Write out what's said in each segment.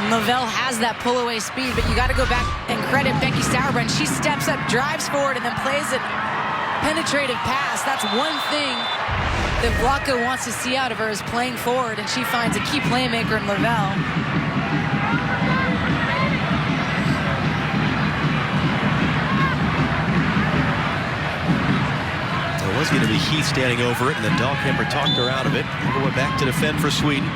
Lavelle has that pull-away speed, but you got to go back and credit Becky Sauerbrunn. She steps up, drives forward, and then plays a penetrative pass. That's one thing that Vlatko wants to see out of her, is playing forward, and she finds a key playmaker in Lavelle. It was going to be Heath standing over it, and then Dahlkemper talked her out of it. We'll go back to defend for Sweden.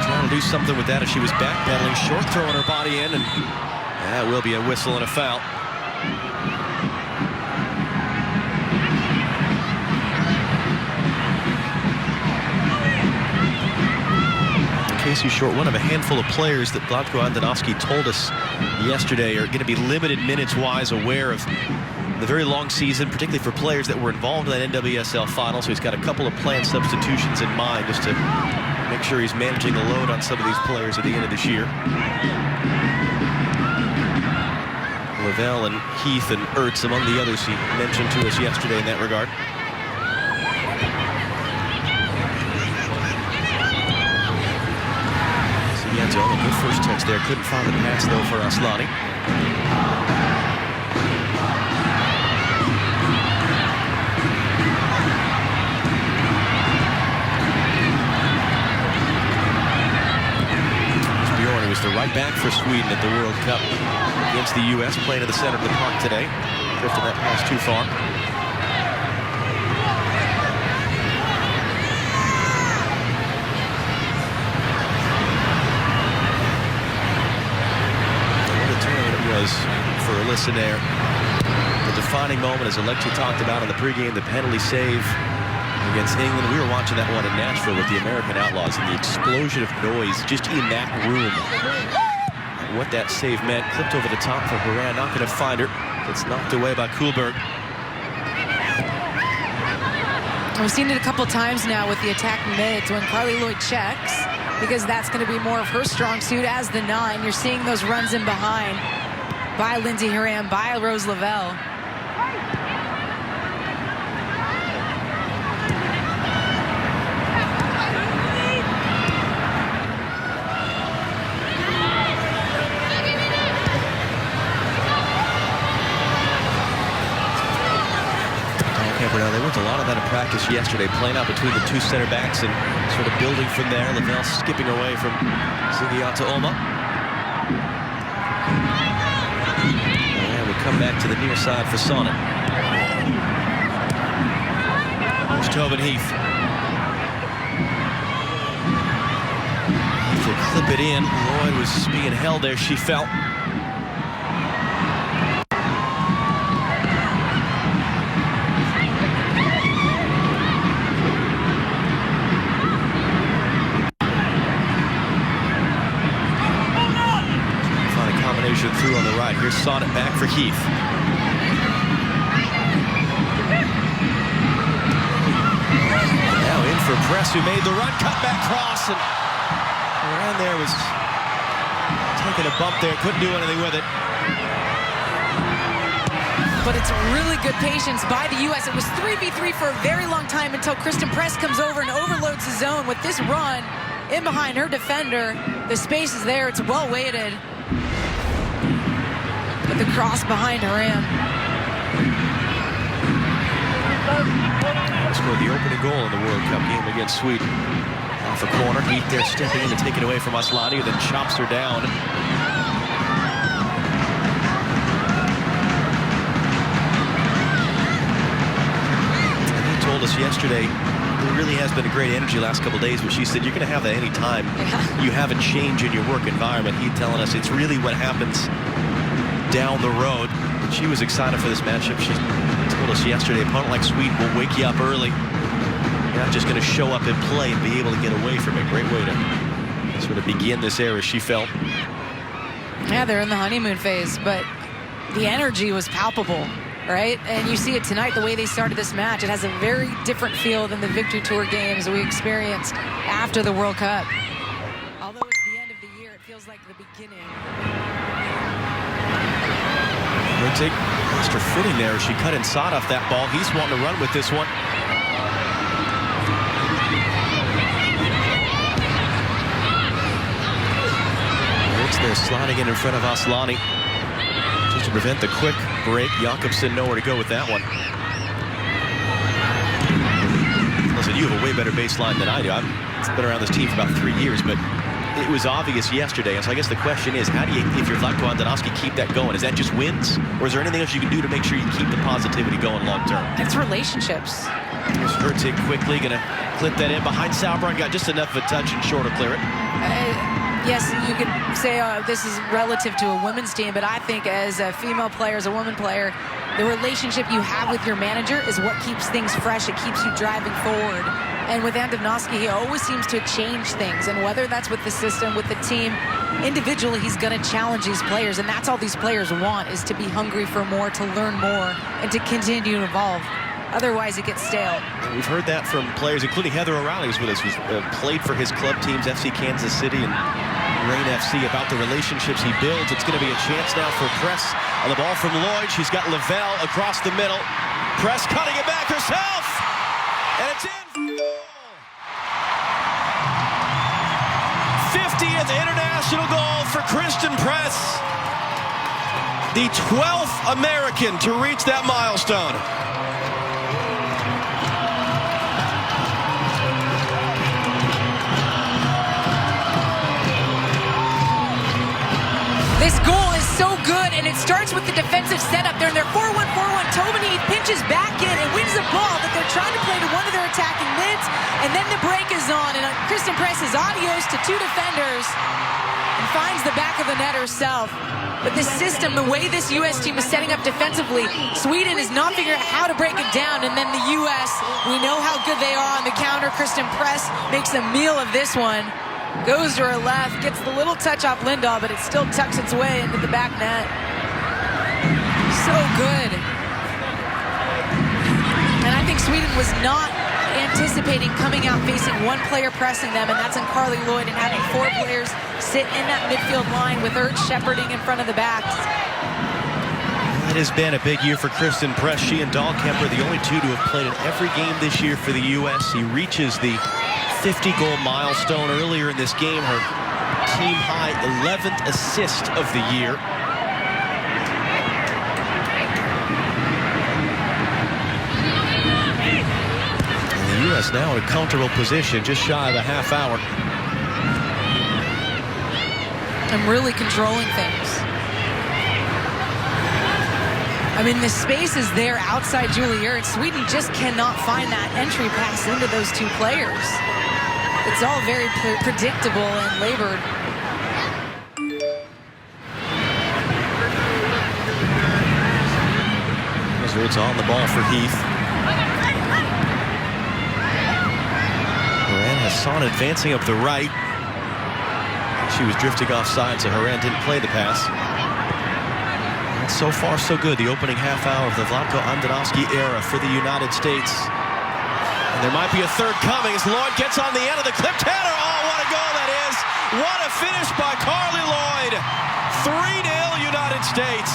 Trying to do something with that as she was backpedaling, short throwing her body in, and that will be a whistle and a foul. Casey Short, one of a handful of players that Vlatko Andonovski told us yesterday are going to be limited minutes-wise, aware of the very long season, particularly for players that were involved in that NWSL final. So he's got a couple of planned substitutions in mind just to make sure he's managing the load on some of these players at the end of this year. Lavelle and Heath and Ertz among the others he mentioned to us yesterday in that regard. So a good first touch there. Couldn't find the pass though for Aslani. Was the right back for Sweden at the World Cup against the U.S. playing in the center of the park today. Drifted that pass too far. What a turn it was for Alyssa Nair. The defining moment, as Alexi talked about in the pregame, the penalty save against England. We were watching that one in Nashville with the American Outlaws, and the explosion of noise just in that room. What that save meant. Clipped over the top for Horan, not going to find her. It's knocked away by Kuhlberg. We've seen it a couple times now with the attack mids when Carli Lloyd checks, because that's going to be more of her strong suit as the 9. You're seeing those runs in behind by Lindsey Horan, by Rose Lavelle. They worked a lot of that in practice yesterday, playing out between the two center backs and sort of building from there. Lavelle skipping away from Zigiata Oma. And we come back to the near side for Sonnet. There's Tobin Heath. To clip it in. Lloyd was being held there. She fell. Through on the right. Here's Sonnet back for Heath. Now in for Press, who made the run, cut back cross, and around there was taking a bump there, couldn't do anything with it. But it's really good patience by the U.S. It was 3v3 for a very long time until Kristen Press comes over and overloads the zone with this run in behind her defender. The space is there. It's well weighted. With the cross behind Horan. Scored the opening goal in the World Cup game against Sweden. Off the corner, Heath there stepping in to take it away from Aslani, who then chops her down. And he told us yesterday, there really has been a great energy last couple of days, but she said you're going to have that any time you have a change in your work environment. He's telling us it's really what happens down the road. She was excited for this matchup. She told us yesterday, opponent like Sweden will wake you up early. You're not just going to show up and play and be able to get away from it. Great way to sort of begin this era, she felt. Yeah, they're in the honeymoon phase, but the energy was palpable, right? And you see it tonight, the way they started this match. It has a very different feel than the Victory Tour games we experienced after the World Cup. Although it's the end of the year, it feels like the beginning. Take lost her footing there. She cut inside off that ball. He's wanting to run with this one. Sliding in front of Aslani. Just to prevent the quick break. Jakobsen nowhere to go with that one. Listen, you have a way better baseline than I do. I've been around this team for about 3 years, but it was obvious yesterday. And so I guess the question is, how do you, if you're Vlatko Andonovski, keep that going? Is that just wins? Or is there anything else you can do to make sure you keep the positivity going long term? It's relationships. Here's Hurtig quickly going to clip that in behind Sauerbrunn. Got just enough of a touch and short to clear it. Yes, you could say this is relative to a women's team, but I think as a female player, as a woman player, the relationship you have with your manager is what keeps things fresh. It keeps you driving forward. And with Andonovski, he always seems to change things. And whether that's with the system, with the team, individually, he's going to challenge these players. And that's all these players want, is to be hungry for more, to learn more, and to continue to evolve. Otherwise, it gets stale. We've heard that from players, including Heather O'Reilly, who's with us, who's played for his club teams, FC Kansas City and Reign FC, about the relationships he builds. It's going to be a chance now for Press on the ball from Lloyd. She's got Lavelle across the middle. Press cutting it back herself. And it's in. 50th international goal for Kristen Press. The 12th American to reach that milestone. This goal is so good, and it starts with the defensive setup. They're in their 4-1-4-1. Tobin Heath pinches back in and wins the ball that they're trying to play to one of their attacking mids, and then the break is on, and Kristen Press is adios to two defenders and finds the back of the net herself. But the system, the way this U.S. team is setting up defensively, Sweden is not figuring out how to break it down, and then the U.S., we know how good they are on the counter. Kristen Press makes a meal of this one. Goes to her left, gets the little touch off Lindahl, but it still tucks its way into the back net. So good. And I think Sweden was not anticipating coming out facing one player pressing them, and that's in Carli Lloyd, and having four players sit in that midfield line with Ert shepherding in front of the backs. It has been a big year for Kristen Press. She and Dahlkemper, the only two to have played in every game this year for the U.S. He reaches the 50-goal milestone earlier in this game. Her team-high 11th assist of the year. And the U.S. now in a comfortable position, just shy of a half hour. And really controlling things. I mean, the space is there outside Julie Ertz. Sweden just cannot find that entry pass into those two players. It's all very predictable and labored. It's on the ball for Heath. Horan has Son advancing up the right. She was drifting offside, so Horan didn't play the pass. And so far, so good. The opening half hour of the Vlatko Andonovski era for the United States. And there might be a third coming as Lloyd gets on the end of the clipped header. Oh, what a goal that is. What a finish by Carli Lloyd. 3-0 United States.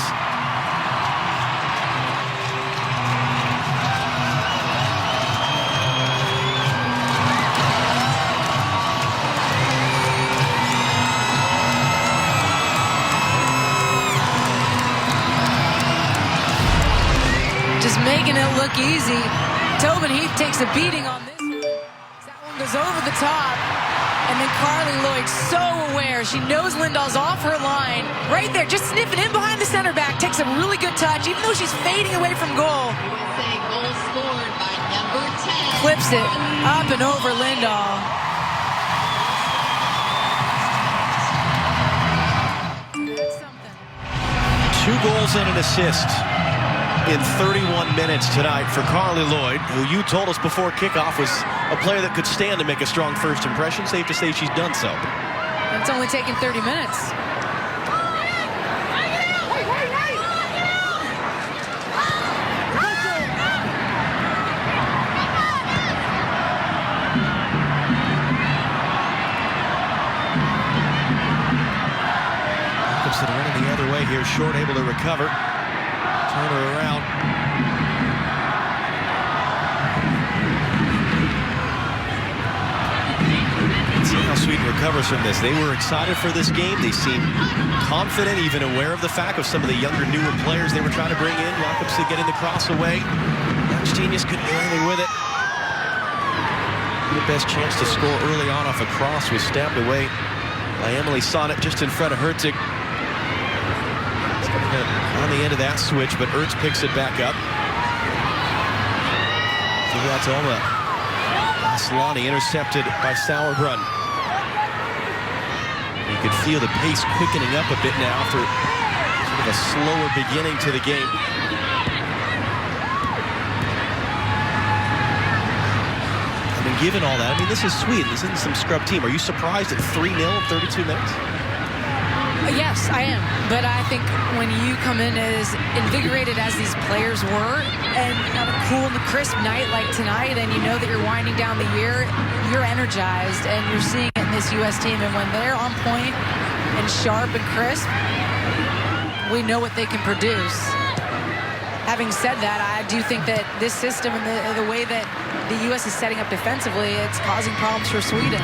Just making it look easy. Tobin Heath takes a beating on this one. That one goes over the top. And then Carli Lloyd, so aware. She knows Lindahl's off her line. Right there, just sniffing in behind the center back. Takes a really good touch, even though she's fading away from goal. Goal scored by number 10. Clips it up and over Lindahl. That's something. 2 goals and an assist in 31 minutes tonight for Carli Lloyd, who you told us before kickoff was a player that could stand to make a strong first impression. Safe to say she's done so. It's only taken 30 minutes. Jacobsen running the other way here, short, able to recover. Turn her around. Let's see how Sweden Sweden recovers from this. They were excited for this game. They seemed confident, even aware of the fact of some of the younger, newer players they were trying to bring in. Jakobsen getting the cross away. Dutch genius couldn't do anything with it. The best chance to score early on off a cross was stabbed away by Emily Sonnet just in front of Herzig. On the end of that switch, but Ertz picks it back up. Zivotoma. Aslani intercepted by Sauerbrunn. You could feel the pace quickening up a bit now after sort of a slower beginning to the game. I mean, given all that, I mean, this is Sweden. This isn't some scrub team. Are you surprised at 3-0 in 32 minutes? Yes, I am. But I think when you come in as invigorated as these players were, and on a cool and crisp night like tonight, and you know that you're winding down the year, you're energized, and you're seeing it in this U.S. team. And when they're on point and sharp and crisp, we know what they can produce. Having said that, I do think that this system and the way that the U.S. is setting up defensively, it's causing problems for Sweden.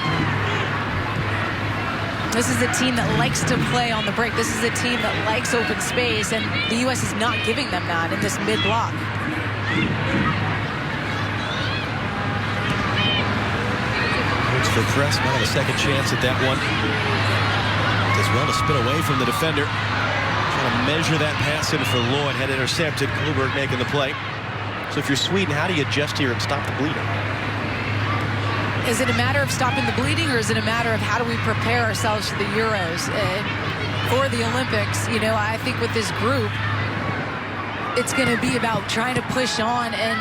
This is a team that likes to play on the break. This is a team that likes open space, and the U.S. is not giving them that in this mid-block. Looks for press, might have a second chance at that one. Does well to spin away from the defender. Trying to measure that pass in for Lloyd. Had intercepted. Kluberg making the play. So if you're Sweden, how do you adjust here and stop the bleeding? Is it a matter of stopping the bleeding, or is it a matter of how do we prepare ourselves for the Euros and for the Olympics? You know, I think with this group, it's going to be about trying to push on and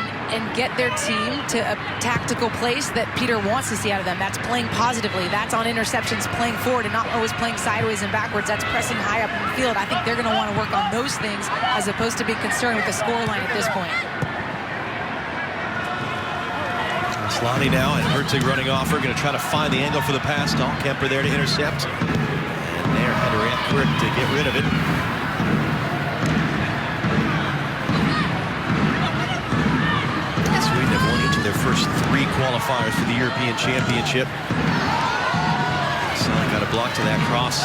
get their team to a tactical place that Peter wants to see out of them. That's playing positively. That's on interceptions, playing forward and not always playing sideways and backwards. That's pressing high up in the field. I think they're going to want to work on those things as opposed to be concerned with the scoreline at this point. Aslani now, and Herzig running off. We're going to try to find the angle for the pass. Dahlkemper there to intercept. And there, had to react quick to get rid of it. Sweden have won each of their first 3 qualifiers for the European Championship. Aslani got a block to that cross,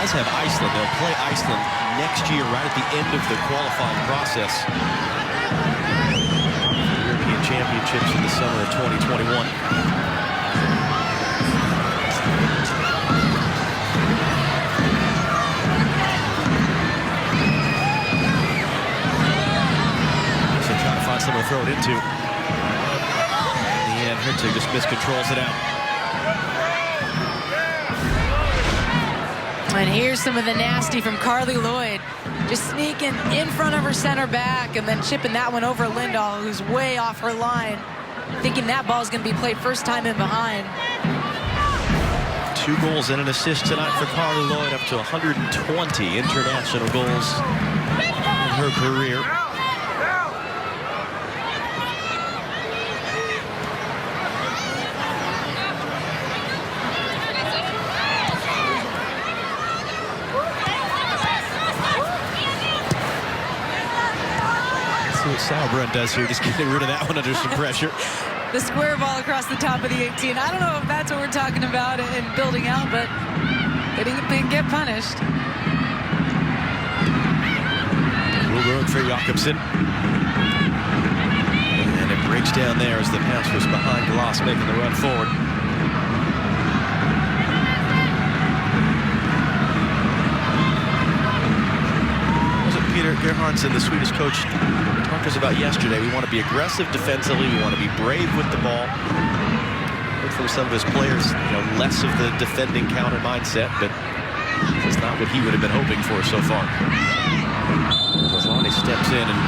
as have Iceland. They'll play Iceland next year, right at the end of the qualifying process. Championships in the summer of 2021. So trying to find someone to throw it into. In the end, Herzig just miscontrols it out. And here's some of the nasty from Carli Lloyd. Just sneaking in front of her center back and then chipping that one over Lindahl, who's way off her line, thinking that ball's going to be played first time in behind. 2 goals and an assist tonight for Carli Lloyd, up to 120 international goals in her career. What Sauerbrunn does here, just getting rid of that one under some pressure. The square ball across the top of the 18. I don't know if that's what we're talking about in building out, but they didn't get punished. Kluberg for Jakobsen. And it breaks down there as the pass was behind Glass, making the run forward. Peter Gerhardsson, the Swedish coach, talked to us about yesterday. We want to be aggressive defensively. We want to be brave with the ball. Heard from some of his players, less of the defending counter mindset, but it's not what he would have been hoping for so far. Aslani steps in and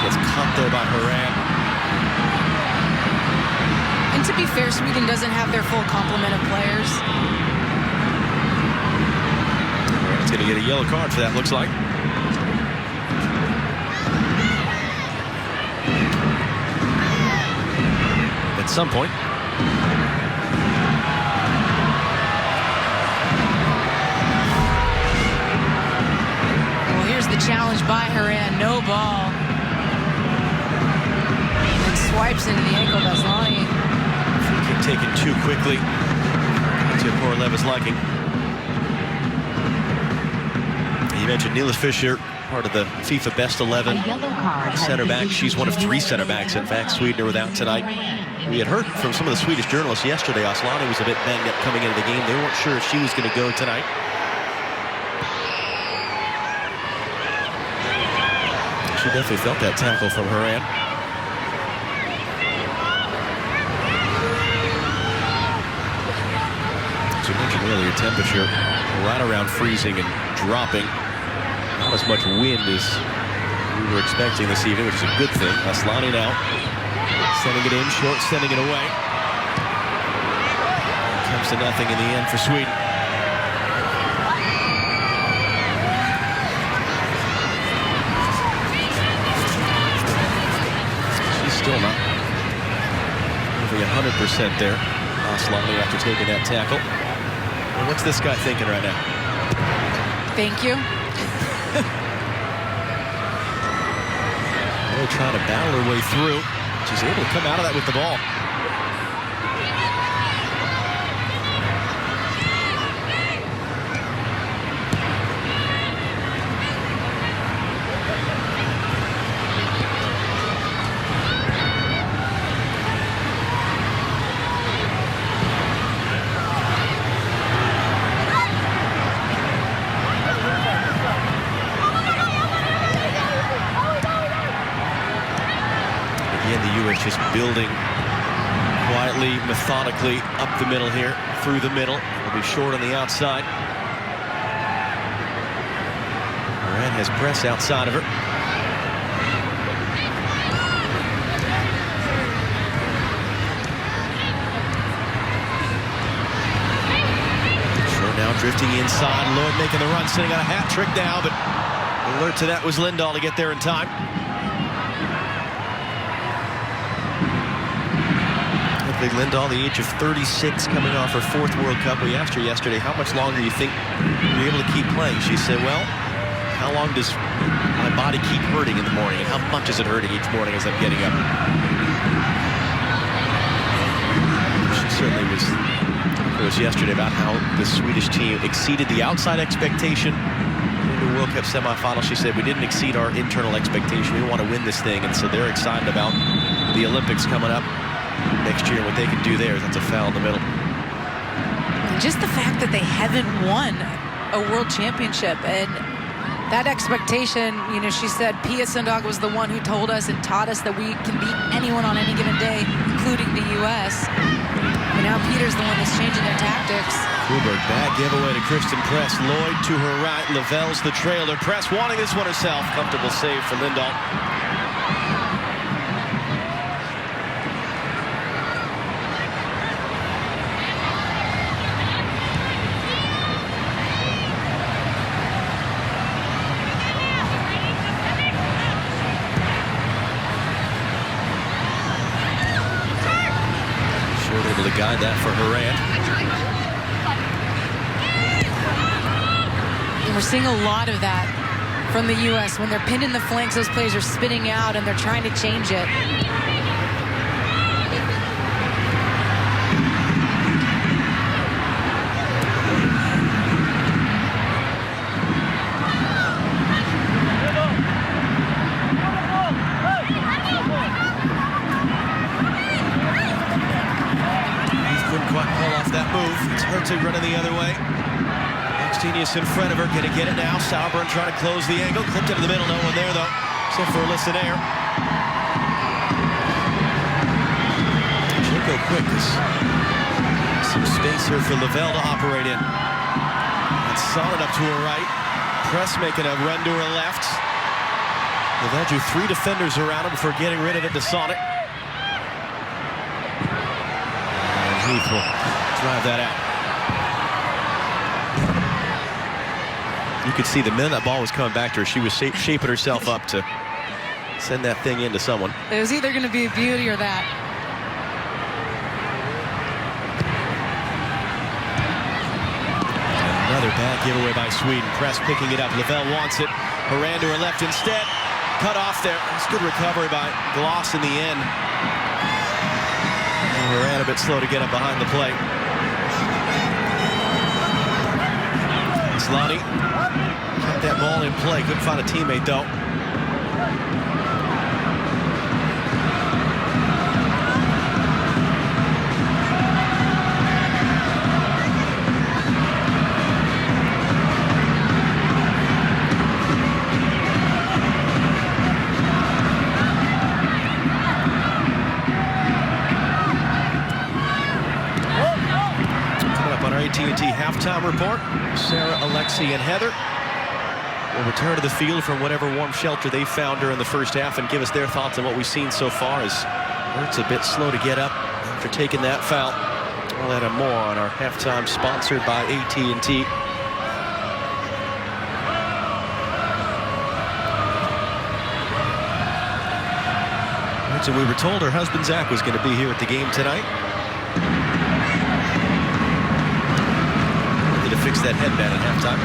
gets caught there by Haran. And to be fair, Sweden doesn't have their full complement of players. It's going to get a yellow card for that, looks like. At some point. Well, here's the challenge by Haran. No ball. And swipes into the ankle of Aslani. Free kick taken too quickly. to Korleva's liking. You mentioned Nils Fischer, part of the FIFA Best 11 center back. She's one of 3 center backs. In fact, Sweden are without tonight. We had heard from some of the Swedish journalists yesterday. Aslani was a bit banged up coming into the game. They weren't sure if she was going to go tonight. She definitely felt that tackle from Horan. As you mentioned earlier, temperature right around freezing and dropping. Not as much wind as we were expecting this evening, which is a good thing. Aslani now sending it in short, sending it away. Comes to nothing in the end for Sweden. She's still not moving 100% there. Aslani after taking that tackle. And what's this guy thinking right now? Thank you. Really trying to battle her way through. She's able to come out of that with the ball. Just building quietly, methodically up the middle here, through the middle. Will be short on the outside. Moran has press outside of her. Short now drifting inside. Lloyd making the run, sitting on a hat trick now, but alert to that was Lindahl to get there in time. Lindahl, the age of 36, coming off her 4th World Cup. We asked her yesterday, how much longer do you think you're able to keep playing? She said, well, how long does my body keep hurting in the morning, and how much is it hurting each morning as I'm getting up? She certainly was yesterday about how the Swedish team exceeded the outside expectation in the World Cup semifinal. She said, we didn't exceed our internal expectation. We want to win this thing, and so they're excited about the Olympics coming up next year, what they can do there. That's a foul in the middle. Just the fact that they haven't won a world championship, and that expectation, you know, she said Pia Sundhage was the one who told us and taught us that we can beat anyone on any given day, including the U.S. And now Peter's the one that's changing their tactics. Kuberg, bad giveaway to Kristen Press. Lloyd to her right. Lavelle's the trailer. Press wanting this one herself. Comfortable save for Lindahl. Able to guide that for Horan. And we're seeing a lot of that from the U.S. When they're pinned in the flanks, those players are spinning out and they're trying to change it. Herzig running the other way. Genius in front of her, gonna get it now. Sauerbrunn trying to close the angle. Clipped into the middle, no one there though, except for Alyssa Nair. She'll go quick. Some space here for Lavelle to operate in. And Sonnet up to her right. Press making a run to her left. Lavelle drew 3 defenders around him before getting rid of it to Sonnet. And Heath will drive that out. You could see the minute that ball was coming back to her, she was shaping herself up to send that thing into someone. It was either going to be a beauty or that. Another bad giveaway by Sweden. Press picking it up. Lavelle wants it. Horan to her left instead. Cut off there. It's good recovery by Gloss in the end. And Horan a bit slow to get up behind the play. Aslani kept that ball in play. Couldn't find a teammate, though. AT&T halftime report. Sarah, Alexi, and Heather will return to the field from whatever warm shelter they found during the first half and give us their thoughts on what we've seen so far. As Ertz a bit slow to get up after taking that foul. All that and more on our halftime, sponsored by AT&T. So we were told her husband Zach was going to be here at the game tonight. To fix that headband at halftime.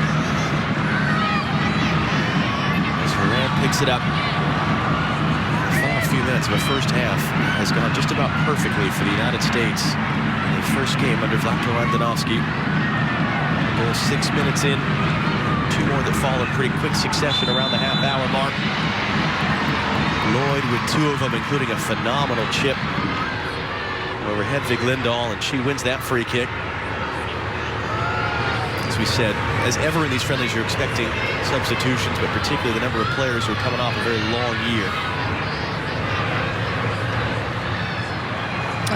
As Moran picks it up. The final few minutes of the first half has gone just about perfectly for the United States in the first game under Vlatko Andonovski. Goal 6 minutes in. 2 more that fall in pretty quick succession around the half-hour mark. Lloyd with 2 of them, including a phenomenal chip over Hedvig Lindahl, and she wins that free kick. We said, as ever in these friendlies, you're expecting substitutions, but particularly the number of players who are coming off a very long year.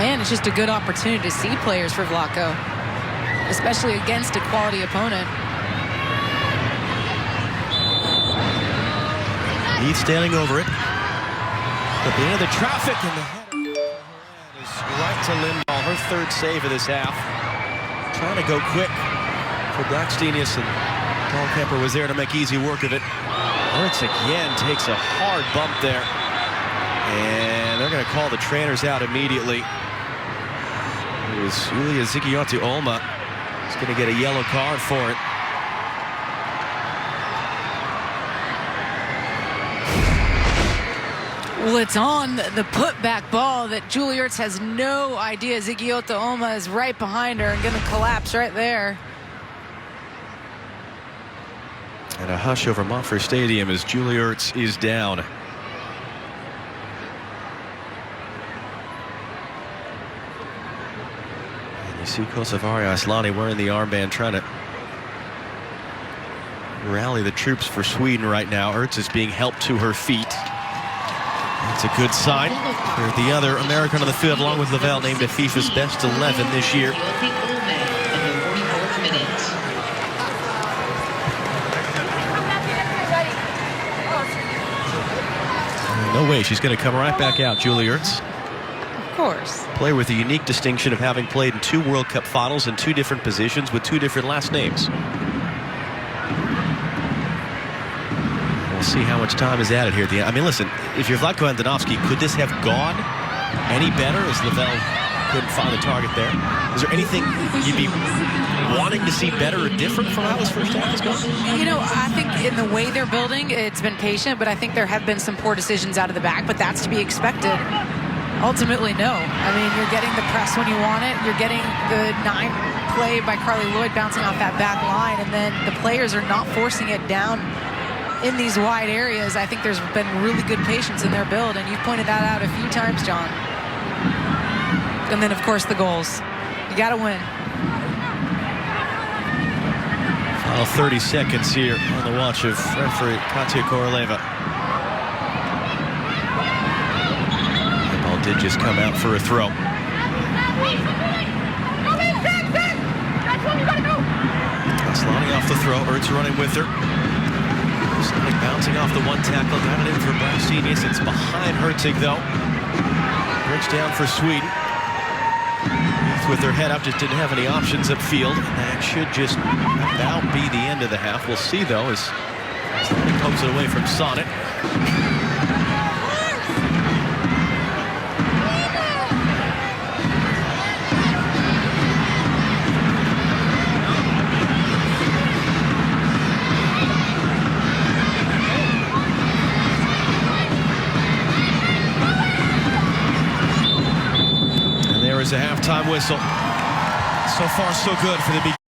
And it's just a good opportunity to see players for Vlatko, especially against a quality opponent. He's standing over it. At the end of the traffic, and the header is right to Lindahl, her 3rd save of this half. Trying to go quick for Blackstenius, and Paul Kemper was there to make easy work of it. Ertz again takes a hard bump there, and they're going to call the trainers out immediately. It was Julia Zigiotu-Olma. He's going to get a yellow card for it. Well, it's on the putback ball that Julie Ertz has no idea Zigiotu-Olma is right behind her and going to collapse right there. And a hush over Montfort Stadium as Julie Ertz is down. And you see Kosovari Aslani wearing the armband, trying to rally the troops for Sweden right now. Ertz is being helped to her feet. That's a good sign. The other American on the field, along with Lavelle, named to FIFA's best 11 this year. No way, she's going to come right back out, Julie Ertz. Of course. Player with the unique distinction of having played in 2 World Cup finals in 2 different positions with 2 different last names. We'll see how much time is added here at the end. I mean, listen, if you're Vlatko Andonovski, could this have gone any better as Lavelle couldn't find the target there? Is there anything you'd be wanting to see better or different from how this first half has gone? You know, I think in the way they're building, it's been patient, but I think there have been some poor decisions out of the back, but that's to be expected. Ultimately, no. I mean, you're getting the press when you want it. You're getting the 9 play by Carli Lloyd bouncing off that back line, and then the players are not forcing it down in these wide areas. I think there's been really good patience in their build, and you've pointed that out a few times, John. And then, of course, the goals. You got to win. Final 30 seconds here on the watch of referee Katya Koroleva. The ball did just come out for a throw. Aslani off the throw. Ertz running with her. Aslani bouncing off the 1 tackle. Got it in for Blackstenius. It's behind Hertzig, though. Bridge down for Sweden. With their head up, just didn't have any options upfield. That should just about be the end of the half. We'll see, though, as he pokes it away from Sonnet. And there is a halftime whistle. So far, so good for the